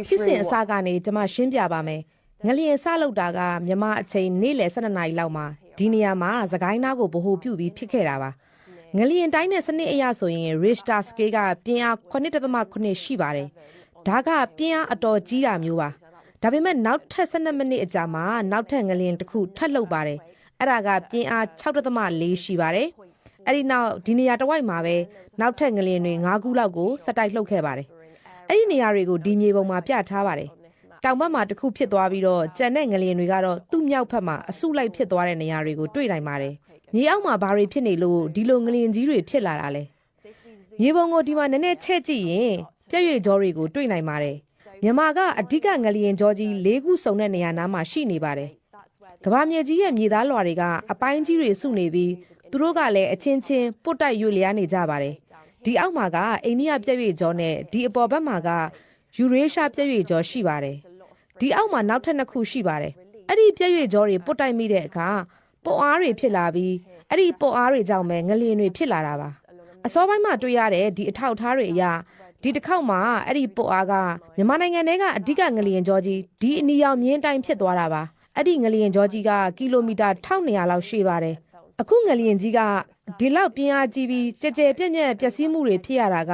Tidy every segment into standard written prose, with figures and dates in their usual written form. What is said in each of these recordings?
ဖြစ်စဉ်အစကနေကျွန်မရှင်းပြပါမယ်ငလျင်စလောက်တာကမြန်မာအချိန်နေ့လယ်12နာရီလောက်မှာဒီနေရာမှာသခိုင်းနားကိုဗဟိုပြုပြီးဖြစ်ခဲ့တာပါငလျင်တိုင်းနဲ့စနစ်အရဆိုရင် Richter scale ကပြင်းအား 9.9 ရှိပါတယ်ဒါကပြင်းအားအတော်ကြီးတာမျိုးပါဒါပေမဲ့နောက်ထပ်12မိနစ်အကြာမှာနောက်ထပ်ငလျင်တစ်ခုထပ်လှုပ်ပါတယ်အဲ့ဒါကပြင်းအား 6.4 ရှိပါတယ်အဲ့ဒီနောက်ဒီနေရာတစ်ဝိုက်မှာပဲနောက်ထပ်ငလျင်တွေ9ခုလောက်ကိုစက်တိုက်လှုပ်ခဲ့ပါတယ်အဲ့ဒီနေရာတွေကိုဒီမြေပုံမှာပြထားပါတယ်တောင်ဘက်မှာတစ်ခုဖြစ်သွားပြီးတော့ကြံတဲ့ငလျင်တွေကတော့သူ့မြောက်ဘက်မှာအစုလိုက်ဖြစ်သွားတဲ့နေရာတွေကိုတွေ့နိုင်ပါတယ်မြေအောက်မှာဘာတွေဖြစ်နေလို့ဒီလိုငလျင်ကြီးတွေဖြစ်လာတာလဲမြေပုံကိုဒီမှာနည်းနည်းချဲ့ကြည့်ရင်ပြည့်ရွေကြောတွေကိုတွေ့နိုင်ပါတယ်မြန်မာကအဓိကငလျင်ကြောကြီး၄ခုစုံတဲ့နေရာနားမှာရှိနေပါတယ်ကမ္ဘာမြေကြီးရဲ့မြေသားလွှာတွေကအပိုင်းကြီးတွေစုနေပြီးသူတို့ကလည်းအချင်းချင်းပုတ်တိုက်ရွေ့လျားနေကြပါတယ်ဒီအောက်မှာကအိန္ဒိယပြည့်ရွေကြောနဲ့ဒီအပေါ်ဘက်မှာကယူရေးရှားပြည့်ရွေကြောရှိပါတယ်ဒီအောက်မှာနောက်ထပ်2ခုရှိပါတယ်အဲ့ဒီပြည့်ရွေကြောတွေပုတ်တိုက်မိတဲ့အခါပုတ်အားတွေဖြစ်လာပြီးအဲ့ဒီပုတ်အားတွေကြောင့်ပဲငလျင်တွေဖြစ်လာတာပါအစောပိုင်းမှာတွေ့ရတဲ့ဒီအထောက်အထားတွေအရဒီတစ်ခေါက်မှာအဲ့ဒီပုတ်အားကမြန်မာနိုင်ငံထဲကအဓိကငလျင်ကြောကြီးဒီအနီရောင်မြင်းတိုင်းဖြစ်သွားတာပါအဲ့ဒီငလျင်ကြောကြီးကကီလိုမီတာ1200လောက်ရှိပါတယ်အခုငလျင်ကြီးကဒီလောက်ပြင်းအားကြီးပြီးကြဲကြဲပြန့်ပြန့်ပျက်စီးမှုတွေဖြစ်ရတာက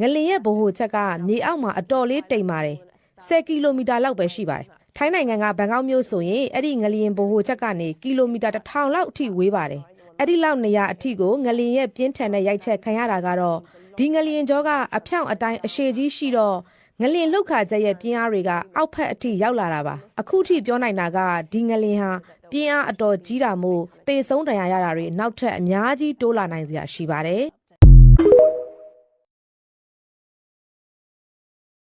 ငလျင်ရဲ့ဗဟိုချက်ကမြေအောက်မှာအတော်လေးတိမ်ပါတယ်10ကီလိုမီတာလောက်ပဲရှိပါတယ်ထိုင်းနိုင်ငံကဘန်ကောက်မြို့ဆိုရင်အဲ့ဒီငလျင်ဗဟိုချက်ကနေကီလိုမီတာ1000လောက်အထိဝေးပါတယ်အဲ့ဒီလောက်နေရာအထိကိုငလျင်ရဲ့ပြင်းထန်တဲ့ရိုက်ချက်ခံရတာကတော့ဒီငလျင်ကြောကအဖြောင့်အတိုင်းအရှည်ကြီးရှိတော့ငလျင်လှုပ်ခါချက်ရဲ့ပြင်းအားတွေကအောက်ဖက်အထိရောက်လာတာပါအခုထိပြောနိုင်တာကဒီငလျင်ဟာပြင်းအားအတော်ကြီးတာမို့သေဆုံးဒဏ်ရာရတာတွေနောက်ထပ်အများကြီးတိုးလာနိုင်စရာရှိပါတယ်